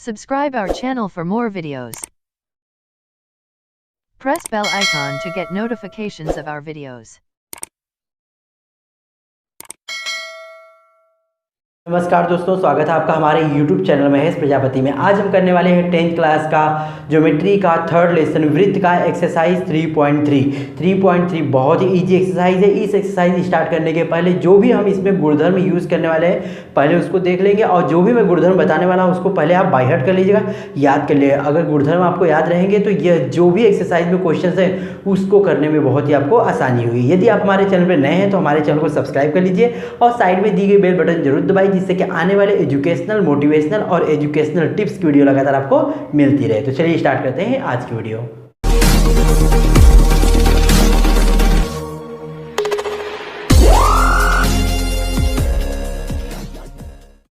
Subscribe our channel for more videos. Press bell icon to get notifications of our videos. नमस्कार दोस्तों, स्वागत है आपका हमारे YouTube चैनल महेश प्रजापति में। आज हम करने वाले हैं 10th क्लास का ज्योमेट्री का थर्ड लेसन वृत्त का एक्सरसाइज 3.3 बहुत ही इजी एक्सरसाइज है। इस एक्सरसाइज स्टार्ट करने के पहले जो भी हम इसमें गुणधर्म यूज़ करने वाले हैं पहले उसको देख लेंगे, और जो भी मैं गुणधर्म बताने वाला हूँ उसको पहले आप बाय हार्ट कर लीजिएगा, याद कर लीजिएगा। अगर गुणधर्म आपको याद रहेंगे तो यह जो भी एक्सरसाइज में क्वेश्चन है उसको करने में बहुत ही आपको आसानी होगी। यदि आप हमारे चैनल पर नए हैं तो हमारे चैनल को सब्सक्राइब कर लीजिए और साइड में दी गई बेल बटन जरूर दबाइए, जिससे कि आने वाले एजुकेशनल, मोटिवेशनल और एजुकेशनल टिप्स की वीडियो लगातार आपको मिलती रहे। तो चलिए स्टार्ट करते हैं आज की वीडियो।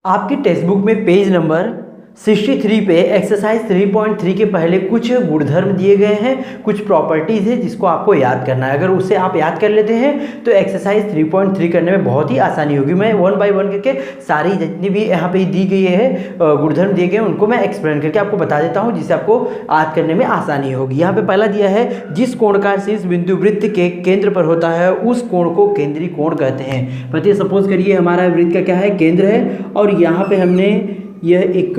आपके टेक्स्ट बुक में पेज नंबर 63 पे एक्सरसाइज 3.3 के पहले कुछ गुणधर्म दिए गए हैं, कुछ प्रॉपर्टीज़ है जिसको आपको याद करना है। अगर उसे आप याद कर लेते हैं तो एक्सरसाइज 3.3 करने में बहुत ही आसानी होगी। मैं 1 बाय 1 करके सारी जितनी भी यहाँ पे दी गई है गुणधर्म दिए गए हैं उनको मैं एक्सप्लेन करके आपको बता देता हूँ, जिससे आपको याद करने में आसानी होगी। यहाँ पे पहला दिया है, जिस कोण का शीर्ष बिंदु वृत्त के केंद्र पर होता है उस कोण को केंद्रीय कोण कहते हैं। बताइए, सपोज करिए हमारा वृत्त का क्या है, केंद्र है, और यहाँ पे हमने यह एक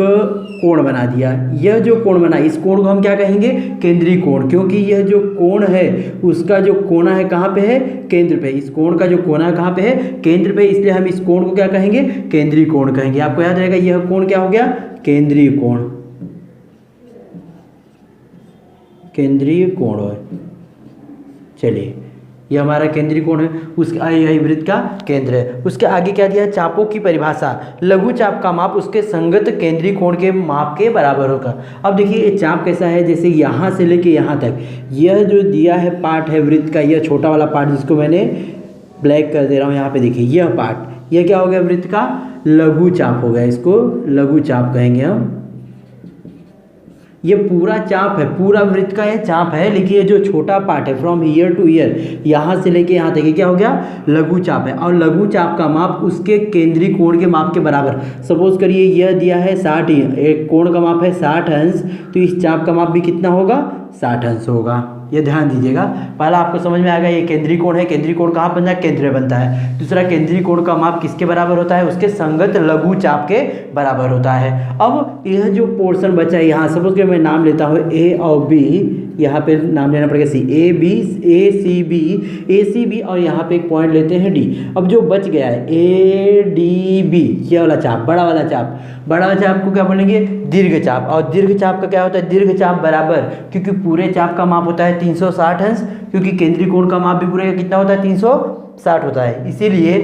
कोण बना दिया। यह जो कोण बना इस कोण को हम क्या कहेंगे, केंद्रीय कोण, क्योंकि यह जो कोण है उसका जो कोना है कहाँ पे है, केंद्र पे। इस कोण का जो कोना कहाँ पे है, केंद्र पे, इसलिए हम इस कोण को क्या कहेंगे, केंद्रीय कोण कहेंगे। आपको याद रहेगा यह कोण क्या हो गया, केंद्रीय कोण, केंद्रीय कोण है। चलिए, यह हमारा केंद्रीय कोण है, उसका यही वृत्त का केंद्र है। उसके आगे क्या दिया है, चापों की परिभाषा, लघु चाप का माप उसके संगत केंद्रीय कोण के माप के बराबर होगा। अब देखिए ये चाप कैसा है, जैसे यहाँ से लेके यहाँ तक यह जो दिया है पार्ट है वृत्त का, यह छोटा वाला पार्ट जिसको मैंने ब्लैक कर दे रहा हूँ यहाँ पे, देखिए यह पार्ट, यह क्या हो गया, वृत्त का लघु चाप हो गया, इसको लघु चाप कहेंगे हम। ये पूरा चाप है, पूरा वृत्त का ये चाप है, लेकिन ये जो छोटा पार्ट है फ्रॉम ईयर टू ईयर, यहाँ से लेके यहाँ तक, ये क्या हो गया, लघु चाप है। और लघु चाप का माप उसके केंद्रीय कोण के माप के बराबर। सपोज करिए यह दिया है 60, एक कोण का माप है 60 अंश, तो इस चाप का माप भी कितना होगा, 60 अंश होगा। ये ध्यान दीजिएगा, पहला आपको समझ में आएगा ये केंद्रीय कोण है। केंद्रीय कोण कहाँ बनता है, केंद्र में बनता है। दूसरा, केंद्रीय कोण का माप किसके बराबर होता है, उसके संगत लघु चाप के बराबर होता है। अब यह जो पोर्शन बचा है यहाँ, सपोज कि मैं नाम लेता हूँ ए और बी, यहाँ पे नाम लेना पड़ेगा सी, A B, A C B, और यहाँ पे एक पॉइंट लेते हैं डी। अब जो बच गया है ए डी बी, ये वाला चाप, बड़ा वाला चाप, बड़ा वाला चाप को क्या बोलेंगे, दीर्घ चाप। और दीर्घ चाप का क्या होता है, दीर्घ चाप बराबर, क्योंकि पूरे चाप का माप होता है 360 अंश, क्योंकि केंद्रीय कोण का माप भी पूरे का कितना होता है, 360 होता है, इसीलिए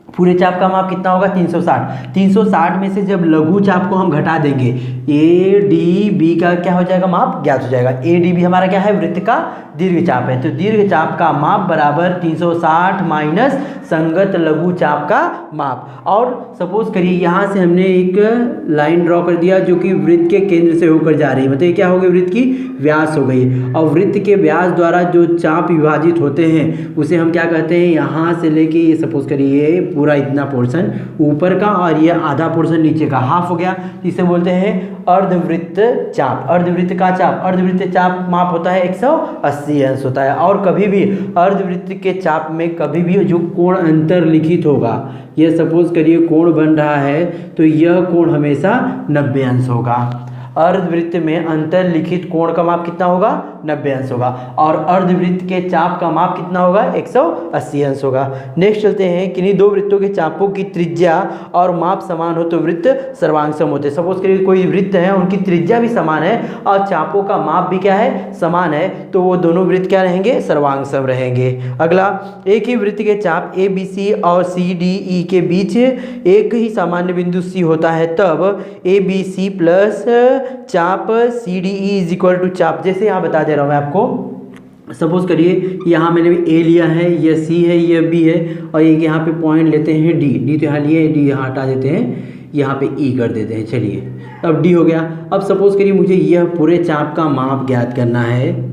पूरे चाप का माप कितना होगा, 360। 360 में से जब लघु चाप को हम घटा देंगे, ए डी बी का क्या हो जाएगा, माप ज्ञात हो जाएगा। ए डी बी हमारा क्या है, वृत्त का दीर्घ चाप है, तो दीर्घ चाप का माप बराबर 360 माइनस संगत लघु चाप का माप। और सपोज करिए यहाँ से हमने एक लाइन ड्रॉ कर दिया जो कि वृत्त के केंद्र से होकर जा रही है, मतलब ये क्या हो गई, वृत्त की व्यास हो गई। और वृत्त के व्यास द्वारा जो चाप विभाजित होते हैं उसे हम क्या कहते हैं, यहाँ से लेके ये सपोज करिए पूरा इतना पोर्शन ऊपर का और ये आधा पोर्शन नीचे का, हाफ हो गया, इसे बोलते हैं अर्धवृत्त चाप। अर्धवृत्त का चाप, अर्धवृत्त चाप माप होता है 180 अंश होता है। और कभी भी अर्धवृत्त के चाप में कभी भी जो कोण अंतर लिखित होगा, यह सपोज करिए कोण बन रहा है तो यह कोण हमेशा 90 अंश होगा। अर्धवृत्त में अंतर लिखित कोण का माप कितना होगा, 90 अंश होगा। और अर्धवृत्त के चाप का माप कितना होगा, 180 अंश होगा। नेक्स्ट चलते हैं, किन्हीं दो वृत्तों के चापों की त्रिज्या और माप समान हो तो वृत्त सर्वांगसम होते हैं। सपोज करिए कोई वृत्त है, उनकी त्रिज्या भी समान है और चापों का माप भी क्या है, समान है, तो वो दोनों वृत्त क्या रहेंगे, सर्वांगसम रहेंगे। अगला, एक ही वृत्त के चाप ए बी सी और सी डी ई के बीच एक ही सामान्य बिंदु सी होता है, तब ए बी सी प्लस चाप C D E is equal to चाप, जैसे यहाँ बता दे रहा हूँ मैं आपको। सपोज करिए यहाँ मैंने भी ए लिया है, यह सी है, यह बी है, और एक यहाँ पे पॉइंट लेते हैं डी, डी तो यहाँ लिए, डी यहाँ हटा देते हैं, यहाँ पे ई कर देते हैं। चलिए अब डी हो गया। अब सपोज करिए मुझे यह पूरे चाप का माप ज्ञात करना है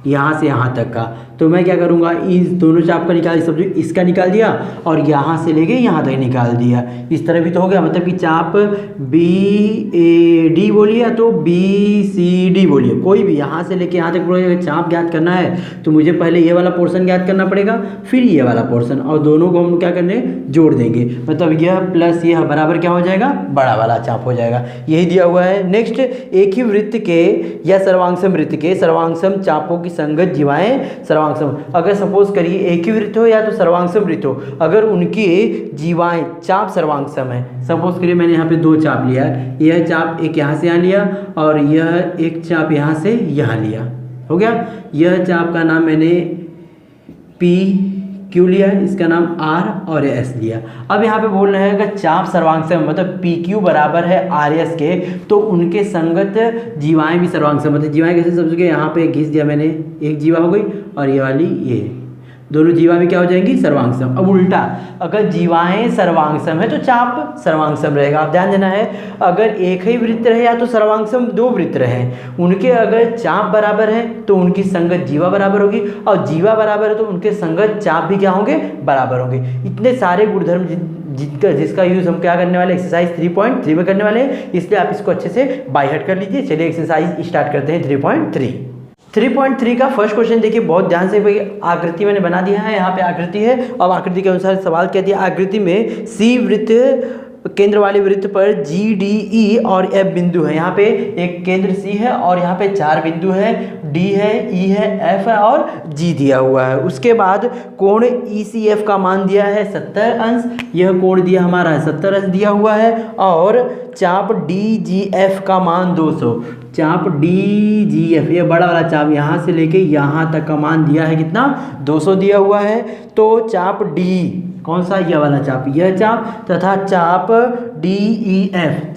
यहाँ से यहाँ तक का, तो मैं क्या करूँगा, इस दोनों चाप का निकाल, सब इसका निकाल दिया और यहाँ से लेके यहाँ तक निकाल दिया। इस तरह भी तो हो गया, मतलब कि चाप BAD बोलिए या तो BCD बोलिए, कोई भी यहाँ से लेके यहाँ तक पूरा चाप ज्ञात करना है तो मुझे पहले ये वाला पोर्शन ज्ञात करना पड़ेगा, फिर ये वाला पोर्शन, और दोनों को हम क्या करने जोड़ देंगे, मतलब यह प्लस यह बराबर क्या हो जाएगा, बड़ा वाला चाप हो जाएगा। यही दिया हुआ है। नेक्स्ट, एक ही वृत्त के या सर्वांगसम वृत्त के सर्वांगसम चापों की संगत जीवाएं सर्वांगसम, अगर सपोज करिए एक ही वृत्त हो या तो सर्वांगसम वृत्त हो, अगर उनकी जीवाएं चाप सर्वांगसम है, सपोज करिए मैंने यहाँ पे दो चाप लिया, यह चाप एक यहाँ से यहाँ लिया और यह एक चाप यहाँ से यहाँ लिया, हो गया। यह चाप का नाम मैंने PQ लिया, इसका नाम R और S लिया। अब यहाँ पे बोल रहे हैं कि चाप सर्वांगसम मतलब PQ बराबर है RS के, तो उनके संगत जीवाएं भी सर्वांगसम, मतलब जीवाएं कैसे, समझ गए, यहाँ पे घिस दिया मैंने, एक जीवा हो गई और ये वाली ये दोनों जीवा भी क्या हो जाएंगी, सर्वांगसम। अब उल्टा, अगर जीवाएं सर्वांगसम है तो चाप सर्वांगसम रहेगा। आप ध्यान देना है, अगर एक ही वृत्त रहे या तो सर्वांगसम दो वृत्त रहे, उनके अगर चाप बराबर है तो उनकी संगत जीवा बराबर होगी, और जीवा बराबर है तो उनके संगत चाप भी क्या होंगे, बराबर होंगे। इतने सारे गुणधर्म जिसका यूज़ हम क्या करने वाले, एक्सरसाइज 3.3 में करने वाले हैं, इसलिए आप इसको अच्छे से बाय हार्ट कर लीजिए। चलिए एक्सरसाइज स्टार्ट करते हैं 3.3 का फर्स्ट क्वेश्चन देखिए बहुत ध्यान से, भाई आकृति मैंने बना दिया है, यहाँ पे आकृति है। अब आकृति के अनुसार सवाल क्या दिया, आकृति में C वृत्त केंद्र वाले वृत्त पर G, D, E और F बिंदु है। यहाँ पे एक केंद्र C है और यहाँ पे 4 बिंदु है, D है, E है, F है और G दिया हुआ है। उसके बाद कोण ECF का मान दिया है 70 अंश, यह कोण दिया हमारा है 70 अंश दिया हुआ है, और चाप DGF का मान 200, चाप DGF ये बड़ा वाला चाप यहाँ से लेके यहाँ तक का मान दिया है कितना, 200 दिया हुआ है। तो चाप D कौन सा, यह वाला चाप, यह चाप तथा चाप DEF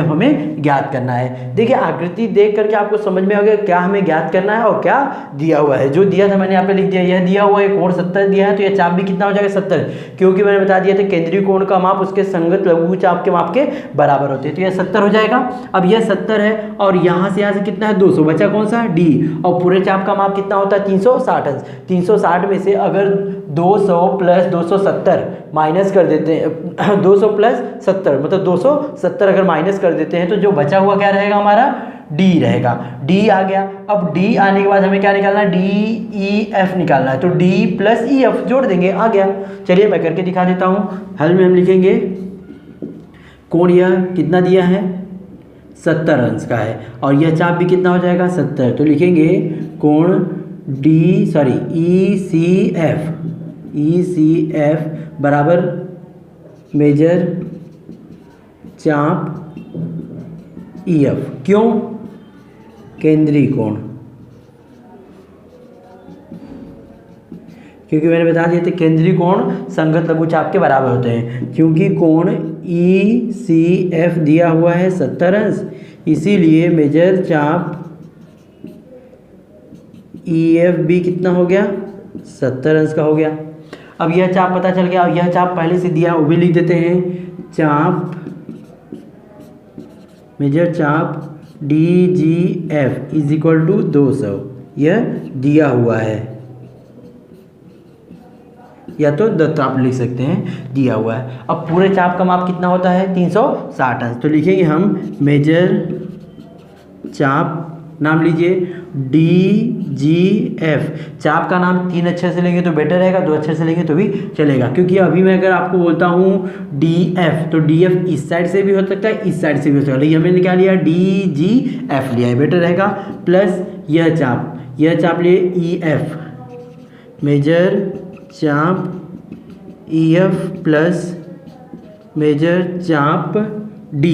हमें ज्ञात करना है। देखिए आकृति देख करके आपको समझ में आ गया क्या हमें ज्ञात करना है और क्या दिया हुआ है। जो दिया था मैंने यहाँ पे लिख दिया, यह दिया हुआ है कोण 70 दिया है, तो यह चाप भी कितना हो जाएगा 70, क्योंकि मैंने बता दिया था केंद्रीय कोण का माप उसके संगत लघु चाप के माप के बराबर होते हैं, तो यह 70 हो जाएगा। अब यह 70 है और यहाँ से कितना है 200, बचा कौन सा D, और पूरे चाप का माप कितना होता है 360 अंश। 360 में से अगर 200 प्लस 270 माइनस कर देते हैं 200 प्लस 70 मतलब 270 अगर माइनस कर देते हैं तो जो बचा हुआ क्या रहेगा हमारा, D रहेगा। D आ गया। अब D आने के बाद हमें क्या निकालना है, DEF निकालना है, तो D प्लस EF जोड़ देंगे, आ गया। चलिए मैं करके दिखा देता हूँ। हल में हम लिखेंगे कोण यह कितना दिया है 70 अंश का है, और यह चाप भी कितना हो जाएगा 70, तो लिखेंगे कोण ECF बराबर मेजर चाप EF, क्यों, केंद्रीय कोण, क्योंकि मैंने बता दिया था केंद्रीय कोण संगत लघु चाप के बराबर होते हैं। क्योंकि कोण ECF दिया हुआ है 70 अंश, इसीलिए मेजर चाप EF भी कितना हो गया 70 अंश का हो गया। अब यह चाप पता चल गया, और यह चाप पहले से दिया वो भी लिख देते हैं, चाप मेजर चाप DGF इज इक्वल टू 200, यह दिया हुआ है, या तो आप लिख सकते हैं दिया हुआ है। अब पूरे चाप का माप कितना होता है 360 अंश, तो लिखेंगे हम मेजर चाप, नाम लीजिए DGF। चाप का नाम 3 अक्षर से लेंगे तो बेटर रहेगा, 2 अक्षर से लेंगे तो भी चलेगा, क्योंकि अभी मैं अगर आपको बोलता हूँ DF तो DF इस साइड से भी हो सकता है, इस साइड से भी हो सकता है, लेकिन हमने क्या लिया DGF लिया है, बेटर रहेगा। प्लस यह चाप लिए EF, मेजर चाप EF प्लस मेजर चाप D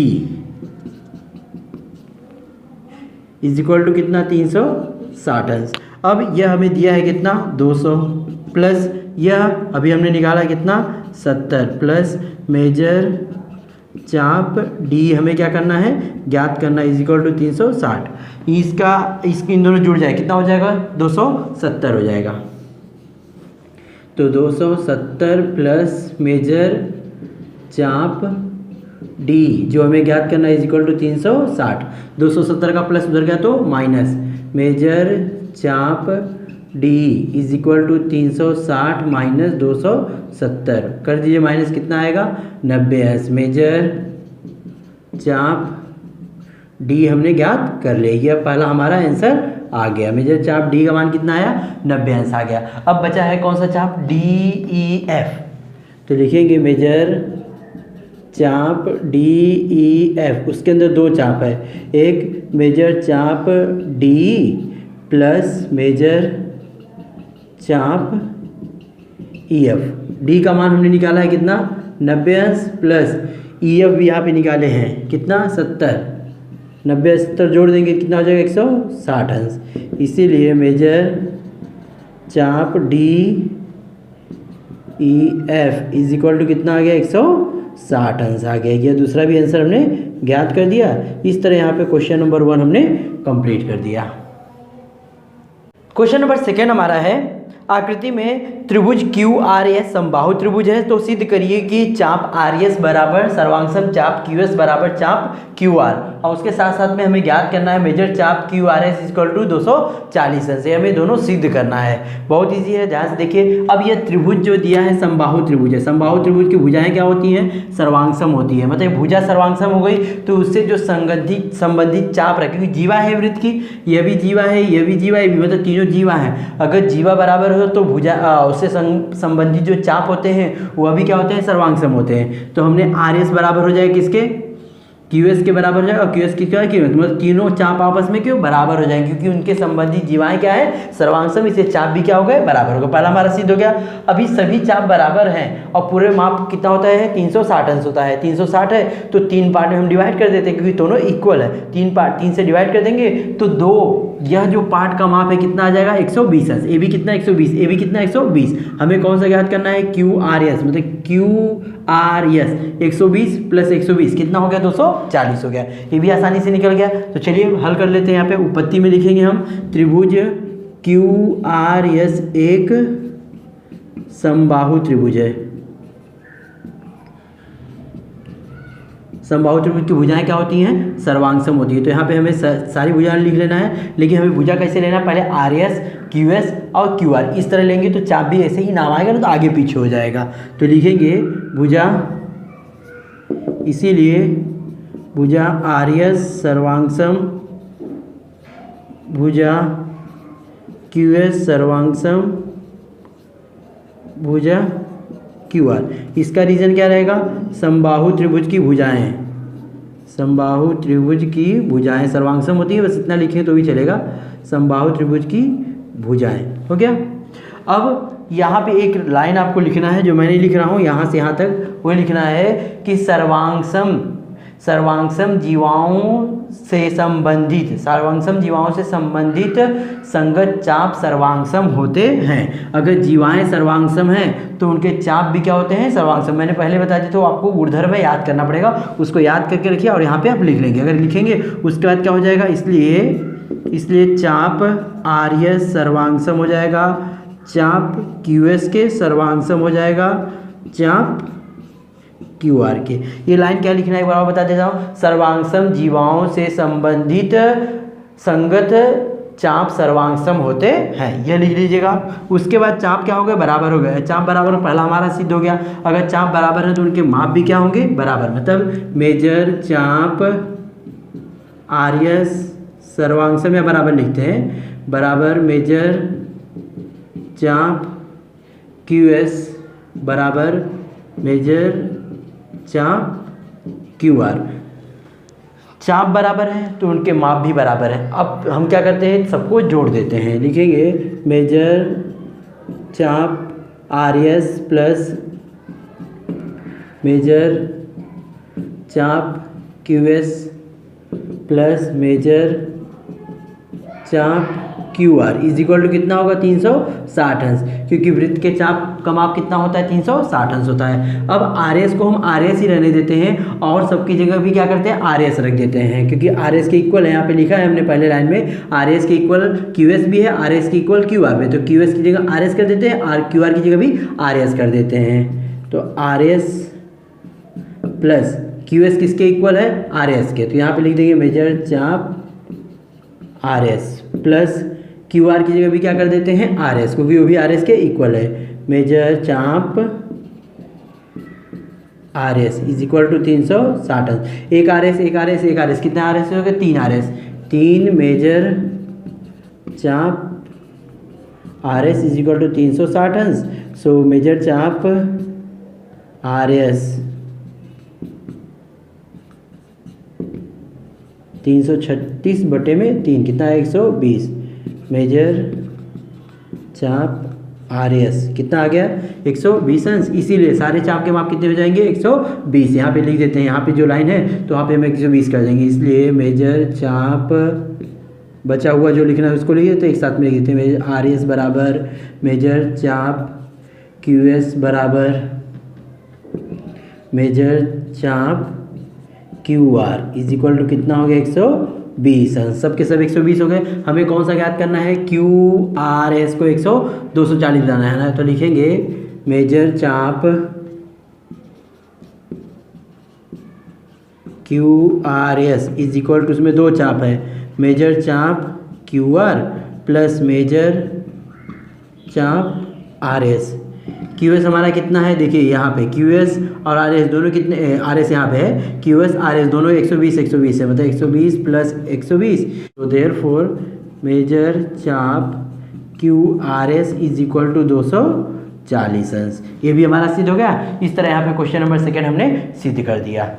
इज इक्वल टू कितना 360 अंश। अब यह हमें दिया है कितना 200, प्लस यह अभी हमने निकाला कितना 70, प्लस मेजर चाप D हमें क्या करना है ज्ञात करना, इज इक्वल टू 360। इसके इन दोनों जुड़ जाए कितना हो जाएगा 270 हो जाएगा। तो 270 प्लस मेजर चाप D जो हमें ज्ञात करना है इज इक्वल टू 360। 270 का प्लस उधर गया तो माइनस, मेजर चाप D is equal to 360 minus 270 कर दीजिए, माइनस कितना आएगा 90 मेजर चाप डी हमने ज्ञात कर लिया। यह पहला हमारा आंसर आ गया। मेजर चाप डी का मान कितना आया 90 आ गया। अब बचा है कौन सा चाप डी ई एफ, तो लिखेंगे मेजर चाप डी ई एफ, उसके अंदर दो चाप है, एक मेजर चाप डी प्लस मेजर चाप ई एफ। डी का मान हमने निकाला है कितना 90 प्लस ई एफ भी यहाँ पे निकाले हैं कितना 70, 90 70 जोड़ देंगे कितना हो जाएगा 160 अंश। इसीलिए मेजर चाप D E F is equal to कितना आ गया 160 अंश आ गया। यह दूसरा भी आंसर हमने ज्ञात कर दिया। इस तरह यहाँ पे क्वेश्चन नंबर 1 हमने कंप्लीट कर दिया। क्वेश्चन नंबर 2 हमारा है, आकृति में त्रिभुज क्यू आर एस समबाहु त्रिभुज है, तो सिद्ध करिए कि चाप आर एस बराबर सर्वांगसम चाप क्यू एस बराबर चाप क्यू आर, और उसके साथ साथ में हमें ज्ञात करना है मेजर चाप Q R S equal to 240 अंश। हमें दोनों सिद्ध करना है, बहुत ईजी है, ध्यान से देखिए। अब यह त्रिभुज जो दिया है समबाहु त्रिभुज है, समबाहु त्रिभुज की भुजाएं क्या होती हैं सर्वांगसम होती है, मतलब भुजा सर्वांगसम हो गई तो उससे जो संबंधित चाप रहे, क्योंकि जीवा है वृत्त की, यह भी जीवा है, यह भी जीवा है, मतलब तीनों जीवा है। अगर जीवा बराबर हो तो भुजा उससे संबंधित जो चाप होते हैं वह भी क्या होते हैं सर्वांगसम होते हैं। तो हमने आर एस बराबर हो जाएगा किसके क्यू एस के बराबर हो जाएगा, और क्यू एस की क्या है मतलब तीनों चाप आपस में क्यों बराबर हो जाएंगे, क्योंकि उनके संबंधित जीवाएं क्या है सर्वांगसम, इससे चाप भी क्या हो गए बराबर हो गए। पहला हमारा सिद्ध हो गया। अभी सभी चाप बराबर हैं और पूरे माप कितना होता है 360 अंश होता है। 360 है तो 3 पार्ट में हम डिवाइड कर देते हैं, क्योंकि दोनों इक्वल है। 3 पार्ट 3 से डिवाइड कर देंगे तो 2, यह जो पार्ट का माप है कितना आ जाएगा 120 अंश। ए भी कितना 120, ए भी कितना 120। हमें कौन सा ज्ञात करना है क्यू आर एस, मतलब क्यू आर एस 120 प्लस 120 कितना हो गया 240 हो गया। ये भी आसानी से निकल गया। तो चलिए हल कर लेते हैं। यहाँ पे उपपत्ति में लिखेंगे हम त्रिभुज क्यू आर एस एक समबाहु त्रिभुज है। समबाहु त्रिभुज की भुजाएं क्या होती हैं सर्वांगसम होती है। तो यहाँ पे हमें सारी भुजाएं लिख लेना है, लेकिन हमें भुजा कैसे लेना है, पहले आर एस क्यू एस और क्यू आर इस तरह लेंगे तो चाप भी ऐसे ही नाम आएगा ना, तो आगे पीछे हो जाएगा। तो लिखेंगे भुजा, इसीलिए भुजा आर एस सर्वांगसम, भुजा क्यू एस सर्वांगसम, भुजा क्यू आर। इसका रीजन क्या रहेगा समबाहु त्रिभुज की भुजाएं, समबाहु त्रिभुज की भुजाएं सर्वांगसम होती है, बस इतना लिखें तो भी चलेगा, समबाहु त्रिभुज की भुजाएं। हो गया। अब यहाँ पे एक लाइन आपको लिखना है जो मैं लिख रहा हूँ, यहाँ से यहाँ तक वो लिखना है कि सर्वांगसम जीवाओं से संबंधित संगत चाप सर्वांगसम होते हैं। अगर जीवाएं सर्वांगसम हैं तो उनके चाप भी क्या होते हैं सर्वांगसम। मैंने पहले बता दी, तो आपको ऊर्ध्व में याद करना पड़ेगा, उसको याद करके रखिए और यहाँ पे आप लिख लेंगे। अगर लिखेंगे उसके बाद क्या हो जाएगा, इसलिए चाप आर एस सर्वांगसम हो जाएगा, चाप क्यू एस के सर्वांगसम हो जाएगा, चाप क्यू आर के। ये लाइन क्या लिखना है एक बार बता देता हूँ, सर्वांगसम जीवाओं से संबंधित संगत चाप सर्वांगसम होते हैं, यह लिख लीजिएगा। उसके बाद चाप क्या हो गए बराबर हो गए। चाप बराबर पहला हमारा सिद्ध हो गया। अगर चाप बराबर है तो उनके माप भी क्या होंगे बराबर, मतलब मेजर चाप आर एस सर्वांगसम या बराबर लिखते हैं, बराबर मेजर चाप क्यू एस बराबर मेजर चाप क्यू आर। चाप बराबर है तो उनके माप भी बराबर है। अब हम क्या करते हैं, सबको जोड़ देते हैं। लिखेंगे मेजर चाप आर एस प्लस मेजर चाप क्यू एस प्लस मेजर चाप Q R is equal to कितना होगा 360 अंश, क्योंकि वृत्त के चाप का माप कितना होता है 360 अंश होता है। अब आर एस को हम आर एस ही रहने देते हैं और सबकी जगह भी क्या करते हैं आर एस रख देते हैं, क्योंकि आर एस के इक्वल है। यहाँ पे लिखा है हमने पहले लाइन में आर एस के इक्वल क्यू एस भी है, आर एस के इक्वल क्यू आर भी, तो क्यू एस की जगह आर एस कर देते हैं, आर क्यू आर की जगह भी आर एस कर देते हैं। तो are S plus Q S किसके इक्वल है आर एस के, तो यहाँ पे लिख देंगे मेजर चाप R S plus Q R की जगह भी क्या कर देते हैं आर एस, क्योंकि वो भी आर एस के इक्वल है। मेजर चाप R S is equal to 360 अंश। एक आर एस एक आर एस एक आर एस, कितने आर एस हो गए 3 आर एस, 3 मेजर चाप R S is equal to 360 अंश। सो मेजर चाप आर एस 336/3 कितना है 120। मेजर चाप आर एस कितना आ गया 120 अंश। इसीलिए सारे चाप के माप कितने हो जाएंगे 120। यहाँ पे लिख देते हैं, यहाँ पे जो लाइन है तो यहाँ पे हम 120 कर देंगे। इसलिए मेजर चाप, बचा हुआ जो लिखना है उसको लिखिए तो एक साथ में लिख देते हैं। मेजर आर एस बराबर मेजर चाप क्यू एस बराबर मेजर चाप Q R is equal to कितना हो गया 120 अंश। सब के सब 120 हो गए। हमें कौन सा ज्ञात करना है क्यू आर एस को 240 लाना है ना, तो लिखेंगे मेजर चाप Q R S is equal to, उसमें 2 चाप है, मेजर चाप क्यू आर प्लस मेजर चाप आर एस। क्यू एस हमारा कितना है देखिए यहाँ पे क्यू एस और आर एस दोनों कितने, आर एस यहाँ पे है, क्यू एस आर एस दोनों 120 है, मतलब 120 प्लस 120। तो देयरफॉर मेजर चाप Q R S is equal to 240 अंश। ये भी हमारा सिद्ध हो गया। इस तरह यहाँ पे क्वेश्चन नंबर 2 हमने सिद्ध कर दिया।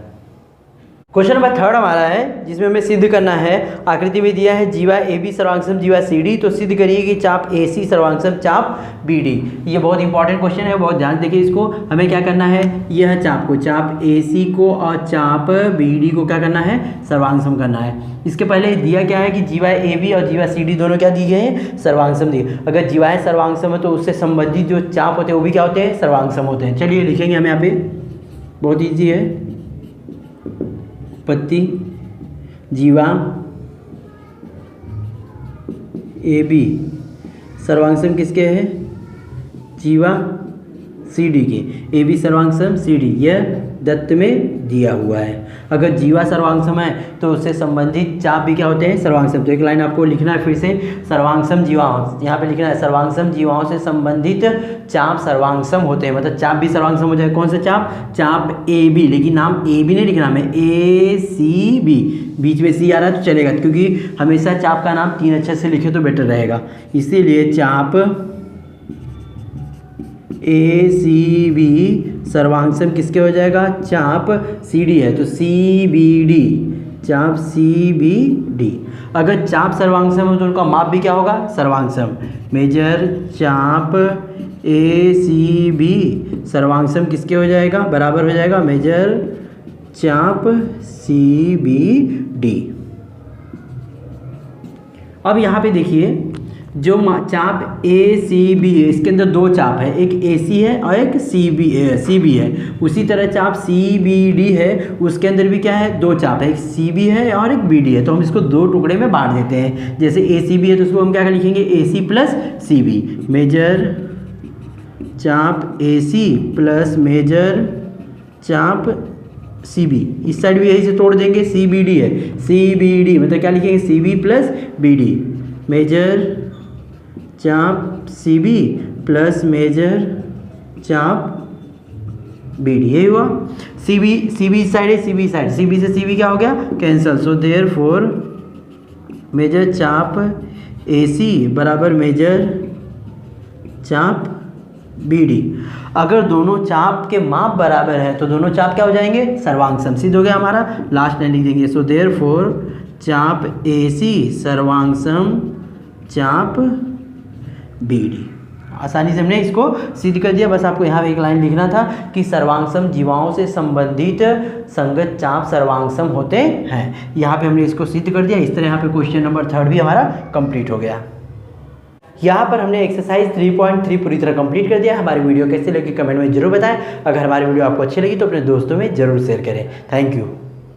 क्वेश्चन नंबर 3 हमारा है जिसमें हमें सिद्ध करना है, आकृति में दिया है जीवा ए बी सर्वांगसम जीवा सी डी, तो सिद्ध करिए कि चाप ए सी सर्वांगसम चाप बी डी। ये बहुत इंपॉर्टेंट क्वेश्चन है, बहुत ध्यान देखिए इसको। हमें क्या करना है, यह चाप को, चाप ए सी को और चाप बी डी को क्या करना है, सर्वांगसम करना है। इसके पहले दिया क्या है कि जीवा ए बी और जीवा सी डी दोनों क्या दिए हैं, सर्वांगसम दिए। अगर जीवाएँ सर्वांगसम है तो उससे संबंधित जो चाप होते हैं वो भी क्या होते हैं, सर्वांगसम होते हैं। चलिए लिखेंगे हम यहाँ पे, बहुत ईजी है। उत्पत्ति जीवा ए बी सर्वांगसम किसके है, जीवा सी डी के। ए बी सर्वांगसम सी डी यह दत्त में दिया हुआ है। अगर जीवा सर्वांगसम है तो उससे संबंधित चाप भी क्या होते हैं, सर्वांगसम। तो एक लाइन आपको लिखना है फिर से, सर्वांगसम जीवाओं, यहाँ पे लिखना है सर्वांगसम जीवाओं से संबंधित चाप सर्वांगसम होते हैं, मतलब चाप भी सर्वांगसम हो जाए। कौन सा चाप, चाप ए बी, लेकिन नाम ए बी नहीं लिखना हमें, ए सी बी, बीच में सी आ रहा है तो चलेगा, क्योंकि हमेशा चाप का नाम 3 अक्षर से लिखे तो बेटर रहेगा। इसीलिए चाप ए सी बी सर्वांगसम किसके हो जाएगा, चाप सी डी है तो सी बी डी, चाप सी बी डी। अगर चाप सर्वांगसम हो तो उनका माप भी क्या होगा, सर्वांगसम। मेजर चाप ए सी बी सर्वांगसम किसके हो जाएगा, बराबर हो जाएगा मेजर चाप सी बी डी। अब यहाँ पे देखिए जो चाप ए सी बी है, इसके अंदर 2 चाप है, एक ए सी है और एक सी बी है। उसी तरह चाप सी बी डी है, उसके अंदर भी क्या है, 2 चाप है, एक सी बी है और एक बी डी है। तो हम इसको 2 टुकड़े में बांट देते हैं। जैसे ए सी बी है तो उसको हम क्या लिखेंगे, A C plus C B. Major चाप ए सी प्लस मेजर चाप सी बी। इस साइड भी यही से तोड़ देंगे, सी बी डी है, सी बी डी मतलब क्या लिखेंगे, C B plus B D. Major चाप सी बी प्लस मेजर चाप बी डी, यही हुआ। सी बी साइड है, C B side, C B से सी बी क्या हो गया, कैंसल। सो देयरफॉर मेजर चाप ए सी बराबर मेजर चाप बी डी। अगर दोनों चाप के माप बराबर है तो दोनों चाप क्या हो जाएंगे, सर्वांगसम। सिद्ध हो गया हमारा। लास्ट लाइन लिख देंगे, सो देयरफॉर चाप ए सी सर्वांगसम चाप बी डी। आसानी से हमने इसको सिद्ध कर दिया। बस आपको यहाँ पे एक लाइन लिखना था कि सर्वांगसम जीवाओं से संबंधित संगत चाप सर्वांगसम होते हैं। यहाँ पे हमने इसको सिद्ध कर दिया। इस तरह यहाँ पे क्वेश्चन नंबर 3 भी हमारा कंप्लीट हो गया। यहाँ पर हमने एक्सरसाइज 3.3 पूरी तरह कंप्लीट कर दिया। हमारी वीडियो कैसे लगी कमेंट में जरूर बताएं। अगर हमारी वीडियो आपको अच्छी लगी तो अपने दोस्तों में जरूर शेयर करें। Thank you.